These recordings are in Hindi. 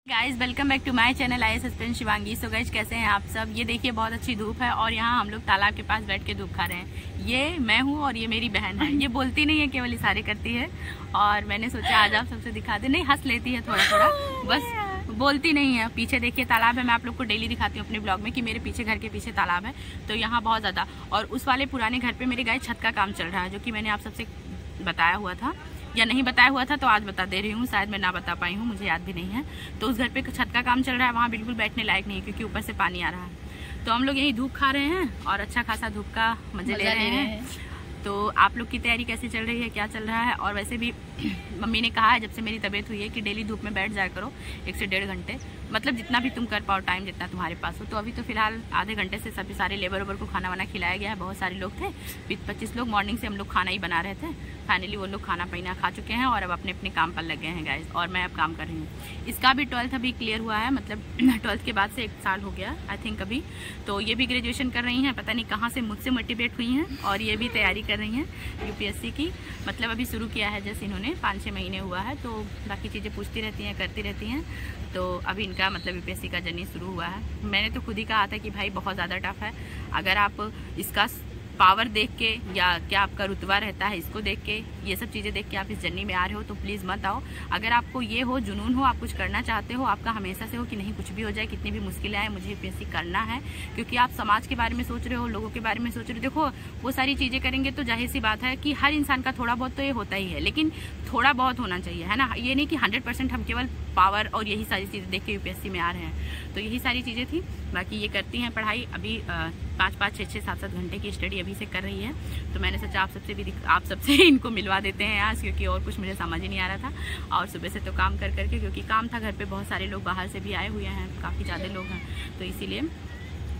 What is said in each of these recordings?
Guys welcome back to my channel IAS aspirant Shivangi. So guys कैसे हैं आप सब। ये देखिए बहुत अच्छी धूप है और यहाँ हम लोग तालाब के पास बैठ के धूप खा रहे हैं। ये मैं हूँ और ये मेरी बहन है। ये बोलती नहीं है, केवल इशारे करती है और मैंने सोचा आज आप सबसे दिखा दे। नहीं, हंस लेती है थोड़ा थोड़ा, बस बोलती नहीं है। पीछे देखिए तालाब है, मैं आप लोग को डेली दिखाती हूँ अपने ब्लॉग में कि मेरे पीछे घर के पीछे तालाब है। तो यहाँ बहुत ज़्यादा, और उस वाले पुराने घर पे मेरे गाय छत का काम चल रहा है, जो कि मैंने आप सबसे बताया हुआ था या नहीं बताया हुआ था, तो आज बता दे रही हूँ। शायद मैं ना बता पाई हूँ, मुझे याद भी नहीं है। तो उस घर पे छत का काम चल रहा है, वहाँ बिल्कुल बैठने लायक नहीं है क्योंकि ऊपर से पानी आ रहा है। तो हम लोग यहीं धूप खा रहे हैं और अच्छा खासा धूप का मजे ले रहे हैं। तो आप लोग की तैयारी कैसी चल रही है, क्या चल रहा है। और वैसे भी मम्मी ने कहा है जब से मेरी तबीयत हुई है कि डेली धूप में बैठ जाया करो 1 से 1.5 घंटे, मतलब जितना भी तुम कर पाओ, टाइम जितना तुम्हारे पास हो। तो अभी तो फिलहाल आधे घंटे से सभी सारे लेबर वेबर को खाना वाना खिलाया गया है। बहुत सारे लोग थे, 20-25 लोग। मॉर्निंग से हम लोग खाना ही बना रहे थे। फाइनली वो लोग खाना पीना खा चुके हैं और अब अपने अपने काम पर लग गए हैं गाइस। और मैं अब काम कर रही हूँ। इसका भी 12th अभी क्लियर हुआ है, मतलब 12th के बाद से 1 साल हो गया आई थिंक अभी। तो ये भी ग्रेजुएशन कर रही हैं, पता नहीं कहाँ से मुझसे मोटिवेट हुई हैं और ये भी तैयारी कर रही हैं UPSC की। मतलब अभी शुरू किया है जैसे इन्होंने, 5-6 महीने हुआ है। तो बाकी चीज़ें पूछती रहती हैं, करती रहती हैं। तो अभी इनका मतलब UPSC का जर्नी शुरू हुआ है। मैंने तो खुद ही कहा था कि भाई बहुत ज़्यादा टफ है। अगर आप इसका पावर देख के या क्या आपका रुतबा रहता है इसको देख के, ये सब चीज़ें देख के आप इस जर्नी में आ रहे हो तो प्लीज़ मत आओ। अगर आपको ये हो, जुनून हो, आप कुछ करना चाहते हो, आपका हमेशा से हो कि नहीं कुछ भी हो जाए, कितनी भी मुश्किलें आए, मुझे UPSC करना है, क्योंकि आप समाज के बारे में सोच रहे हो, लोगों के बारे में सोच रहे हो। देखो वो सारी चीज़ें करेंगे तो जाहिर सी बात है कि हर इंसान का थोड़ा बहुत तो ये होता ही है, लेकिन थोड़ा बहुत होना चाहिए, है ना। ये नहीं कि 100% हम केवल पावर और यही सारी चीज़ें देख के UPSC में आ रहे हैं। तो यही सारी चीज़ें थी। बाकी ये करती हैं पढ़ाई, अभी 5-5, 6-6, 7-7 घंटे की स्टडी अभी से कर रही है। तो मैंने सोचा आप सबसे इनको मिलवा देते हैं आज, क्योंकि और कुछ मुझे समझ ही नहीं आ रहा था। और सुबह से तो काम कर करके, क्योंकि काम था घर पे, बहुत सारे लोग बाहर से भी आए हुए हैं, काफ़ी ज़्यादा लोग हैं, तो इसीलिए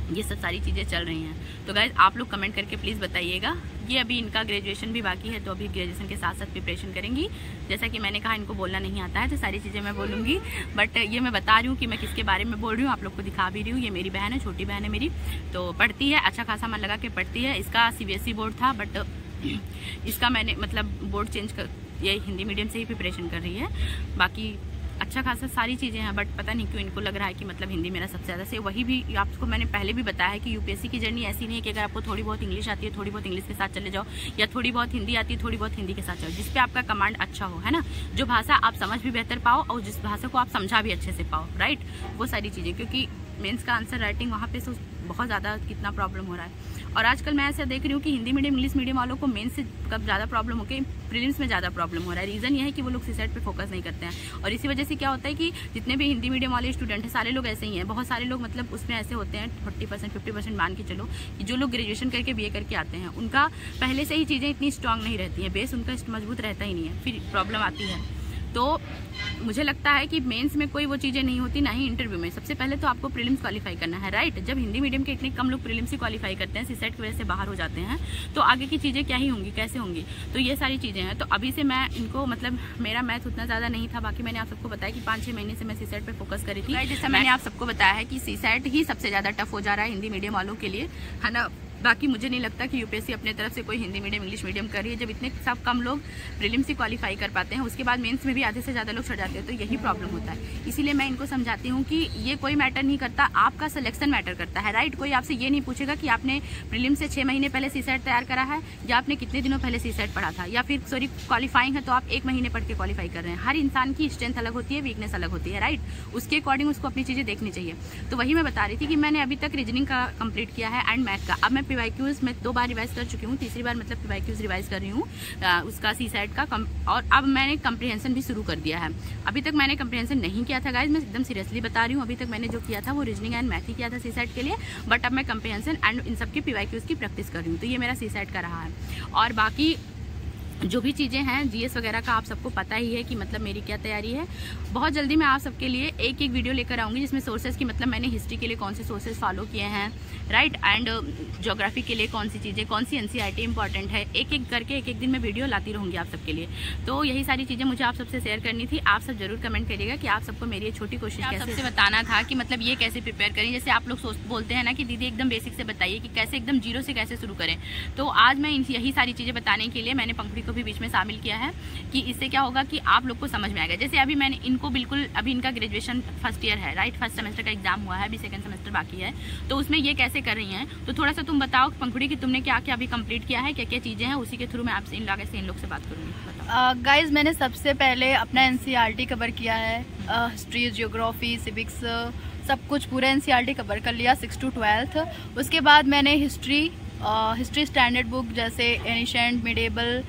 ये सब सारी चीज़ें चल रही हैं। तो गाइज आप लोग कमेंट करके प्लीज़ बताइएगा। ये अभी इनका ग्रेजुएशन भी बाकी है, तो अभी ग्रेजुएशन के साथ साथ प्रिपरेशन करेंगी। जैसा कि मैंने कहा इनको बोलना नहीं आता है, तो सारी चीज़ें मैं बोलूँगी, बट ये मैं बता रही हूँ कि मैं किसके बारे में बोल रही हूँ, आप लोग को दिखा भी रही हूँ। ये मेरी बहन है, छोटी बहन है मेरी, तो पढ़ती है, अच्छा खासा मन लगा के पढ़ती है। इसका CBSE बोर्ड था, बट इसका मैंने मतलब बोर्ड चेंज कर, ये हिंदी मीडियम से ही प्रिपरेशन कर रही है। बाकी अच्छा खासा सारी चीज़ें हैं, बट पता नहीं क्यों इनको लग रहा है कि मतलब हिंदी मेरा सबसे ज़्यादा से। वही भी आपको मैंने पहले भी बताया है कि UPSC की जर्नी ऐसी नहीं है कि अगर आपको थोड़ी बहुत इंग्लिश आती है, थोड़ी बहुत इंग्लिश के साथ चले जाओ, या थोड़ी बहुत हिंदी आती है, थोड़ी बहुत हिंदी के साथ चलो, जिस पे आपका कमांड अच्छा हो, है ना। जो भाषा आप समझ भी बेहतर पाओ और जिस भाषा को आप समझा भी अच्छे से पाओ, राइट, वो सारी चीज़ें। क्योंकि मेंस का आंसर राइटिंग वहाँ पे तो बहुत ज़्यादा कितना प्रॉब्लम हो रहा है। और आजकल मैं ऐसा देख रही हूँ कि हिंदी मीडियम, इंग्लिश मीडियम वालों को मेंस से कब ज़्यादा प्रॉब्लम हो गई, प्रीलिम्स में ज़्यादा प्रॉब्लम हो रहा है। रीज़न ये है कि वो लोग CSAT पे फोकस नहीं करते हैं। और इसी वजह से क्या होता है कि जितने भी हिंदी मीडियम वाले स्टूडेंट हैं, सारे लोग ऐसे ही हैं। बहुत सारे लोग मतलब उसमें ऐसे होते हैं, 40%, 50% मान के चलो, कि जो लोग ग्रेजुएशन करके BA करके आते हैं, उनका पहले से ही चीज़ें इतनी स्ट्रांग नहीं रहती हैं, बेस उनका मजबूत रहता ही नहीं है, फिर प्रॉब्लम आती है। तो मुझे लगता है कि मेंस में कोई वो चीज़ें नहीं होती, ना ही इंटरव्यू में। सबसे पहले तो आपको प्रीलिम्स क्वालिफाई करना है, राइट। जब हिंदी मीडियम के इतने कम लोग प्रीलिम्स ही क्वालिफाई करते हैं, CSAT की वजह से बाहर हो जाते हैं, तो आगे की चीज़ें क्या ही होंगी, कैसे होंगी। तो ये सारी चीज़ें हैं। तो अभी से मैं इनको, मतलब मेरा मैथ उतना ज़्यादा नहीं था। बाकी मैंने आप सबको बताया कि 5-6 महीने से मैं CSAT पे फोकस करी थी। जैसे मैंने आप सबको बताया है कि CSAT ही सबसे ज़्यादा टफ हो जा रहा है हिंदी मीडियम वालों के लिए, है ना। बाकी मुझे नहीं लगता कि UPSC अपने तरफ से कोई हिंदी मीडियम, इंग्लिश मीडियम कर रही है। जब इतने सब कम लोग प्रीलिम्स ही क्वालिफाई कर पाते हैं, उसके बाद मेंस में भी आधे से ज़्यादा लोग चढ़ जाते हैं, तो यही प्रॉब्लम होता है। इसीलिए मैं इनको समझाती हूँ कि ये कोई मैटर नहीं करता, आपका सिलेक्शन मैटर करता है, राइट। कोई आपसे ये नहीं पूछेगा कि आपने प्रीलिम्स से 6 महीने पहले CSAT तैयार करा है, या आपने कितने दिनों पहले CSAT पढ़ा था, या फिर सॉरी क्वालिफाइंग है तो आप 1 महीने पढ़ के क्वालिफाई कर रहे हैं। हर इंसान की स्ट्रेंथ अलग होती है, वीकनेस अलग होती है, राइट। उसके अकॉर्डिंग उसको अपनी चीज़ें देखनी चाहिए। तो वही मैं बता रही थी कि मैंने अभी तक रीजनिंग का कंप्लीट किया है एंड मैथ का। अब मैं PYQs में 2 बार रिवाइज कर चुकी हूँ, तीसरी बार मतलब PYQs रिवाइज कर रही हूँ उसका CSAT का और अब मैंने कंप्रीहेंशन भी शुरू कर दिया है। अभी तक मैंने कंप्रीहेंशन नहीं किया था गाइज, मैं एकदम सीरियसली बता रही हूँ। अभी तक मैंने जो किया था वो रीजनिंग एंड मैथ ही किया था CSAT के लिए, बट अब मैं कंप्रीहेंशन एंड इन सब की PYQs की प्रैक्टिस कर रही हूँ। तो ये मेरा CSAT का रहा है। और बाकी जो भी चीज़ें हैं GS वगैरह का आप सबको पता ही है कि मतलब मेरी क्या तैयारी है। बहुत जल्दी मैं आप सबके लिए एक वीडियो लेकर आऊँगी जिसमें सोर्सेज की, मतलब मैंने हिस्ट्री के लिए कौन से सोर्सेज फॉलो किए हैं, राइट, एंड ज्योग्राफी के लिए कौन सी चीज़ें, कौन सी NCERT इंपॉर्टेंट है, एक करके एक दिन मैं वीडियो लाती रहूँगी आप सबके लिए। तो यही सारी चीज़ें मुझे आप सबसे शेयर करनी थी। आप सब जरूर कमेंट करिएगा कि आप सबको मेरी ये छोटी कोशिश कैसे सबसे बताना था कि मतलब ये कैसे प्रिपेयर करें। जैसे आप लोग बोलते हैं ना कि दीदी एकदम बेसिक से बताइए कि कैसे एकदम जीरो से कैसे शुरू करें। तो आज मैं यही सारी चीज़ें बताने के लिए मैंने पंखुड़ी को को भी बीच में शामिल किया है कि इससे क्या होगा कि आप लोग को समझ में आएगा। जैसे अभी मैंने इनको बिल्कुल, अभी इनका ग्रेजुएशन फर्स्ट ईयर है, राइट, फर्स्ट सेमेस्टर का एग्जाम हुआ है, अभी सेकंड सेमेस्टर बाकी है, तो उसमें ये कैसे कर रही हैं, तो थोड़ा सा तुम बताओ पंखुड़ी कि तुमने क्या क्या अभी कंप्लीट किया है, क्या क्या चीजें हैं, उसी के थ्रू मैं आपसे इन लोग से बात करूँगी। गाइज मैंने सबसे पहले अपना NCERT कवर किया है, हिस्ट्री, जियोग्राफी, सिविक्स, सब कुछ पूरा NCERT कवर कर लिया 6 to 12th। उसके बाद मैंने हिस्ट्री स्टैंडर्ड बुक जैसे एनिशेंट, मिडेबल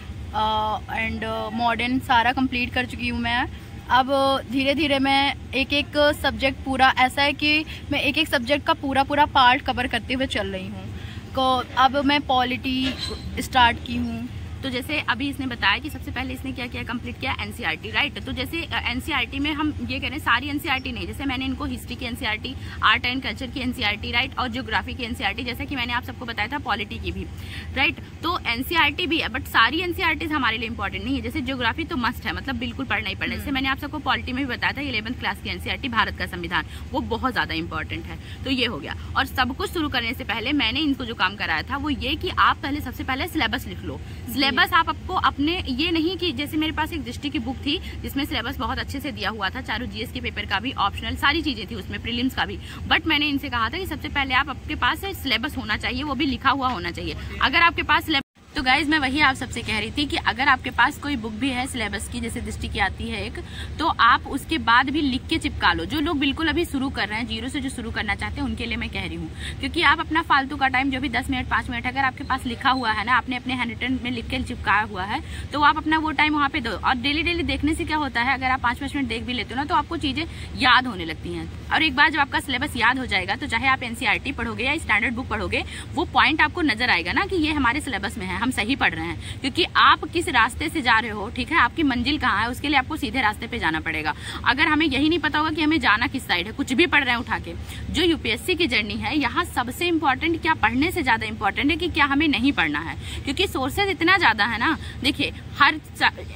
एंड मॉडर्न सारा कंप्लीट कर चुकी हूँ मैं। अब धीरे धीरे मैं एक एक सब्जेक्ट पूरा, ऐसा है कि मैं एक एक सब्जेक्ट का पूरा पार्ट कवर करते हुए चल रही हूँ। तो अब मैं पॉलिटी स्टार्ट की हूँ। तो जैसे अभी इसने बताया कि सबसे पहले इसने क्या किया, कंप्लीट किया NCERT, राइट। तो जैसे NCERT में हम ये कह रहे हैं सारी NCERT नहीं, जैसे मैंने इनको हिस्ट्री की NCERT, आर्ट एंड कल्चर की NCERT, राइट, और ज्योग्राफी की NCERT, जैसा कि मैंने आप सबको बताया था पॉलिटी की भी, राइट। तो NCERT भी है, बट सारी NCERT हमारे लिए इंपॉर्टेंट नहीं है। जैसे ज्योग्राफी तो मस्ट है, मतलब बिल्कुल पढ़ना ही पड़ना है। जैसे मैंने आप सबको पॉलिटी में भी बताया था 11th क्लास की NCERT, भारत का संविधान, वो बहुत ज्यादा इंपॉर्टेंट है। तो ये हो गया। और सब कुछ शुरू करने से पहले मैंने इनको जो काम कराया था वो ये कि आप पहले सबसे पहले सिलेबस लिख लो। सिलेबस आपको अपने, ये नहीं कि जैसे मेरे पास एक दृष्टि की बुक थी जिसमें सिलेबस बहुत अच्छे से दिया हुआ था, चारों GS के पेपर का भी, ऑप्शनल सारी चीजें थी उसमें, प्रीलिम्स का भी, बट मैंने इनसे कहा था कि सबसे पहले आपके पास सिलेबस होना चाहिए, वो भी लिखा हुआ होना चाहिए। अगर आपके पास तो गाइज मैं वही आप सबसे कह रही थी कि अगर आपके पास कोई बुक भी है सिलेबस की, जैसे दृष्टि की आती है एक, तो आप उसके बाद भी लिख के चिपका लो। जो लोग बिल्कुल अभी शुरू कर रहे हैं, जीरो से जो शुरू करना चाहते हैं, उनके लिए मैं कह रही हूँ, क्योंकि आप अपना फालतू का टाइम जो भी 10 मिनट 5 मिनट अगर आपके पास लिखा हुआ है ना, आपने अपने हैंड रिटन में लिख के चिपकाया हुआ है, तो आप अपना वो टाइम वहाँ पे दो। और डेली देखने से क्या होता है, अगर आप 5-5 मिनट देख भी लेते हो ना, तो आपको चीजें याद होने लगती हैं। और एक बार जब आपका सिलेबस याद हो जाएगा, तो चाहे आप NCERT पढ़ोगे या स्टैंडर्ड बुक पढ़ोगे, वो पॉइंट आपको नजर आएगा ना कि ये हमारे सिलेबस में है, हम सही पढ़ रहे हैं। क्योंकि आप किस रास्ते से जा रहे हो, ठीक है, आपकी मंजिल कहाँ है, उसके लिए आपको सीधे रास्ते पे जाना पड़ेगा। अगर हमें यही नहीं पता होगा कि हमें जाना किस साइड है, कुछ भी पढ़ रहे हैं उठा के, जो UPSC की जर्नी है, यहाँ सबसे इंपॉर्टेंट क्या, पढ़ने से ज्यादा इंपॉर्टेंट है कि क्या हमें नहीं पढ़ना है। क्योंकि सोर्सेज इतना ज्यादा है ना, देखिए हर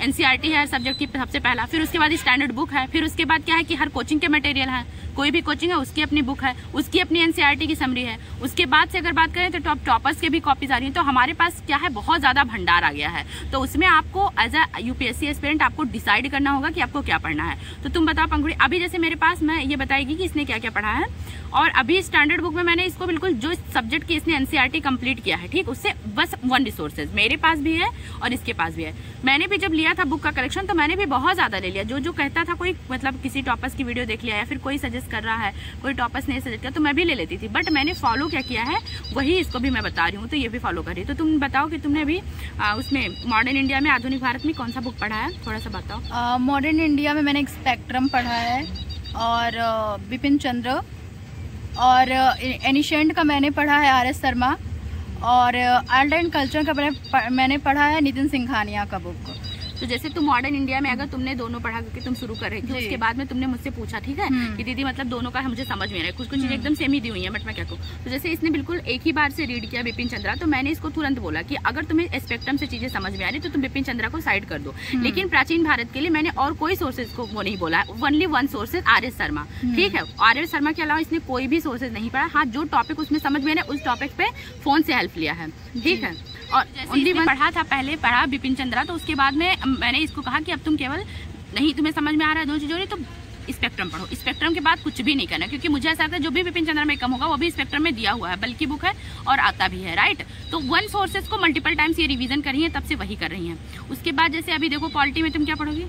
NCERT है हर सब्जेक्ट की सबसे पहला, फिर उसके बाद स्टैंडर्ड बुक है, फिर उसके बाद क्या है कि हर कोचिंग के मटेरियल है, कोई भी कोचिंग है उसकी अपनी बुक है, उसकी अपनी NCERT की समरी है। उसके बाद से अगर बात करें तो टॉपर्स के भी कॉपीज आ रही है। तो हमारे पास क्या है, बहुत ज्यादा भंडार आ गया है। तो उसमें आपको एज अ UPSC एस्पिरेंट आपको डिसाइड करना होगा कि आपको क्या पढ़ना है। तो तुम बताओ पंखुड़ी, अभी जैसे मेरे पास, मैं ये बताएगी कि इसने क्या क्या पढ़ा है। और अभी स्टैंडर्ड बुक में मैंने इसको बिल्कुल जो सब्जेक्ट की इसने NCERT कंप्लीट किया है, ठीक, उससे बस 1 रिसोर्सेज मेरे पास भी है और इसके पास भी है। मैंने भी जब लिया था बुक का कलेक्शन, तो मैंने भी बहुत ज्यादा ले लिया। जो कहता था कोई, मतलब किसी टॉपर्स की वीडियो देख लिया या फिर कोई सजेस्ट कर रहा है, कोई टॉपर्स ने सजेस्ट किया, तो मैं भी ले लेती थी। बट मैंने फॉलो क्या किया है, वही इसको भी मैं बता रही हूँ, तो ये भी फॉलो करिए। तो तुम बताओ कि तुमने अभी उसमें मॉडर्न इंडिया में, आधुनिक भारत में कौन सा बुक पढ़ा है, थोड़ा सा बताओ। मॉडर्न इंडिया में मैंने स्पेक्ट्रम पढ़ा है और बिपिन चंद्र, और एनिशेंट का मैंने पढ़ा है RS शर्मा, और आर्ट एंड कल्चर का मैंने पढ़ा है नितिन सिंघानिया का बुक। तो जैसे तुम मॉडर्न इंडिया में अगर तुमने दोनों पढ़ा, क्योंकि तुम शुरू कर रही थी, उसके बाद में तुमने मुझसे पूछा, ठीक है, कि दीदी मतलब दोनों का मुझे समझ में आ रहा है, कुछ चीजें एकदम सेम ही दी हुई है, बट मैं क्या कहूँ। तो जैसे इसने बिल्कुल एक ही बार से रीड किया बिपिन चंद्रा, तो मैंने इसको तुरंत बोला कि अगर तुम्हें स्पेक्ट्रम से चीजें समझ में आ रही तो तुम बिपिन चंद्रा को साइड कर दो। लेकिन प्राचीन भारत के लिए मैंने और कोई सोर्सेज को वो नहीं बोला, ओनली 1 सोर्सेज RS शर्मा, ठीक है। RS शर्मा के अलावा इसने कोई भी सोर्सेज नहीं पढ़ा। हाँ, जो टॉपिक उसमें समझ में आ रहा है, उस टॉपिक पे फोन से हेल्प लिया है, ठीक है। और जैसे पढ़ा था, पहले पढ़ा बिपिन चंद्रा, तो उसके बाद में मैंने इसको कहा कि अब तुम केवल नहीं तुम्हें समझ में आ रहा है दो चीजों, तो स्पेक्ट्रम पढ़ो। स्पेक्ट्रम के बाद कुछ भी नहीं करना, क्योंकि मुझे ऐसा लगता है जो भी बिपिन चंद्रा में कम होगा वो भी स्पेक्ट्रम में दिया हुआ है, बल्कि बुक है और आता भी है, राइट। तो 1 सोर्सेज को मल्टीपल टाइम्स ये रिवीजन कर रही है, तब से वही कर रही हैं। उसके बाद जैसे अभी देखो पॉलिटी में तुम क्या पढ़ोगी।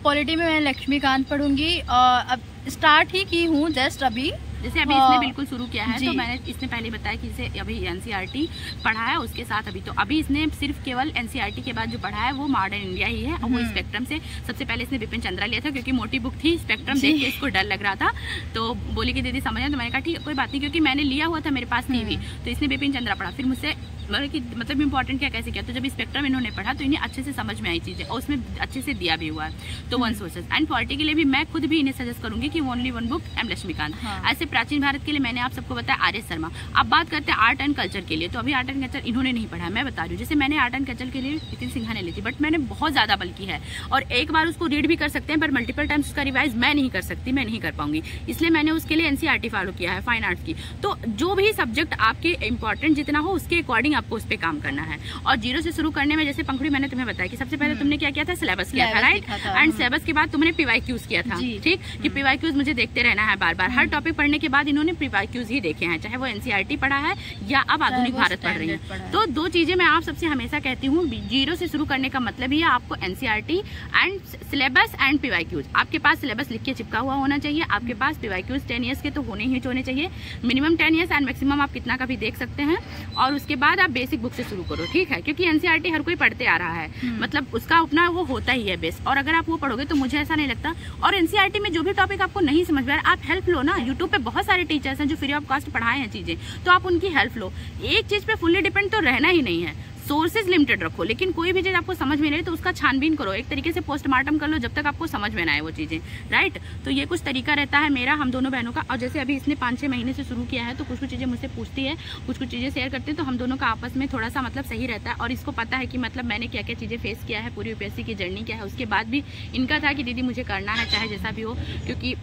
पॉलिटी में मैं लक्ष्मीकांत पढ़ूंगी, और अब स्टार्ट ही की हूँ जस्ट अभी। जैसे अभी इसने बिल्कुल शुरू किया है, तो मैंने इसने पहले बताया कि इसे अभी NCERT पढ़ा है, उसके साथ अभी इसने सिर्फ केवल NCERT के बाद जो पढ़ा है वो मॉडर्न इंडिया ही है, और वो स्पेक्ट्रम से सबसे पहले इसने बिपिन चंद्रा लिया था, क्योंकि मोटी बुक थी, स्पेक्ट्रम देख के इसको डर लग रहा था, तो बोली कि दीदी समझ, तो मैंने कहा ठीक है कोई बात नहीं, क्योंकि मैंने लिया हुआ था, मेरे पास थी भी। तो इसने बिपिन चंद्रा पढ़ा, फिर मुझसे मतलब इंपॉर्टेंट क्या कैसे किया, तो जब स्पेक्ट्रम इन्होंने पढ़ा तो इन्हें अच्छे से समझ में आई चीजें, और उसमें अच्छे से दिया भी हुआ है। तो 1 सोर्सेज एंड पॉलिटी के लिए भी मैं खुद भी इन्हें सजेस्ट करूंगी कि ओनली 1 बुक M लक्ष्मीकांत। ऐसे प्राचीन भारत के लिए मैंने आप सबको बताया RS शर्मा। अब बात करते हैं आर्ट एंड कल्चर के लिए, तो अभी आर्ट एंड कल्चर इन्होंने नहीं पढ़ा, मैं बता रही हूँ। जैसे मैंने आर्ट एंड कल्चर के लिए नितिन सिंघा ने ली थी, बट मैंने बहुत ज्यादा बल्कि है, और एक बार उसको रीड भी कर सकते हैं, पर मल्टीपल टाइम्स उसका रिवाइज मैं नहीं कर सकती, मैं नहीं कर पाऊंगी, इसलिए मैंने उसके लिए NCERT फॉलो किया है, फाइन आर्ट्स की। तो जो भी सब्जेक्ट आपके इंपॉर्टेंट जितना हो उसके अकॉर्डिंग आपको उस पर काम करना है। और जीरो से शुरू करने में जैसे पंखुड़ी मैंने तुम्हें बताया कि सबसे पहले तुमने क्या किया था, सिलेबस किया था, राइट, एंड सिलेबस के बाद तुमने PYQs किया था, ठीक, कि PYQs मुझे देखते रहना है बार बार। हर टॉपिक पढ़ने के बाद इन्होंने PYQs ही देखे हैं, चाहे वो NCERT पढ़ा है या अब आधुनिक भारत पढ़ रही है। तो दो चीजें मैं आप सबसे हमेशा कहती हूँ, जीरो से शुरू करने का मतलब ही है आपको NCERT and syllabus and PYQs। आपके पास सिलेबस लिख के चिपका हुआ होना चाहिए, आपके पास PYQs 10 ईयर्स के तो होने ही होने चाहिए, मिनिमम 10 ईयर्स एंड मैक्सिमम आप कितना का भी देख सकते हैं। और उसके बाद आप बेसिक बुक से शुरू करो, ठीक है, क्योंकि NCERT हर कोई पढ़ते आ रहा है, मतलब उसका अपना वो होता ही है बेस। और अगर आप वो पढ़ोगे तो मुझे ऐसा नहीं लगता। और NCERT में जो भी टॉपिक आपको नहीं समझ में आ रहा, आप हेल्प लो ना। यूट्यूब पे बहुत सारे टीचर्स हैं जो फ्री ऑफ कॉस्ट पढ़ाए हैं चीजें, तो आप उनकी हेल्प लो। एक चीज पे फुल्ली डिपेंड तो रहना ही नहीं है, सोर्सेज लिमिटेड रखो, लेकिन कोई भी चीज आपको समझ में नहीं तो उसका छानबीन करो, एक तरीके से पोस्टमार्टम कर लो जब तक आपको समझ में ना आए वो चीजें, राइट। तो ये कुछ तरीका रहता है मेरा, हम दोनों बहनों का। और जैसे अभी इसने 5-6 महीने से शुरू किया है तो कुछ चीजें मुझसे पूछती है, कुछ चीजें शेयर करते हैं, तो हम दोनों का आपस में थोड़ा सा मतलब सही रहता है। और इसको पता है कि मतलब मैंने क्या क्या चीजें फेस किया है, पूरी UPSC की जर्नी क्या है। उसके बाद भी इनका था कि दीदी मुझे करना है चाहे जैसा भी हो, क्योंकि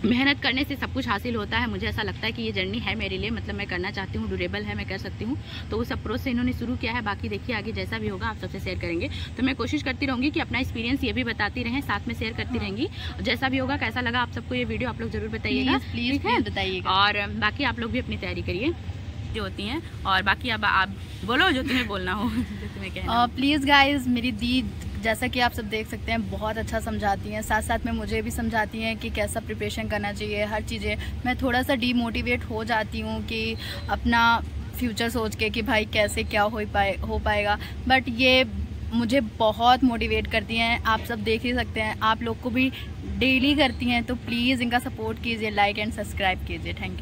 मेहनत करने से सब कुछ हासिल होता है। मुझे ऐसा लगता है कि ये जर्नी है मेरे लिए, मतलब मैं करना चाहती हूँ, ड्यूरेबल है, मैं कर सकती हूँ। तो उस अप्रोच से इन्होंने शुरू किया है। बाकी देखिए आगे जैसा भी होगा आप सबसे शेयर करेंगे। तो मैं कोशिश करती रहूँगी कि अपना एक्सपीरियंस ये भी बताती रहें, साथ में शेयर करती रहेंगी। जैसा भी होगा, कैसा लगा आप सबको ये वीडियो, आप लोग जरूर बताइएगा, ठीक है, बताइएगा। और बाकी आप लोग भी अपनी तैयारी करिए जो होती हैं। और बाकी अब आप बोलो जो तुम्हें बोलना हो, जो तुम्हें कहना। प्लीज़ गाइज, मेरी दी जैसा कि आप सब देख सकते हैं बहुत अच्छा समझाती हैं, साथ साथ में मुझे भी समझाती हैं कि कैसा प्रिपरेशन करना चाहिए, हर चीज़ें। मैं थोड़ा सा डीमोटिवेट हो जाती हूँ कि अपना फ्यूचर सोच के कि भाई कैसे क्या हो पाएगा, बट ये मुझे बहुत मोटिवेट करती हैं। आप सब देख ही सकते हैं, आप लोग को भी डेली करती हैं। तो प्लीज़ इनका सपोर्ट कीजिए, लाइक एंड सब्सक्राइब कीजिए। Thank you.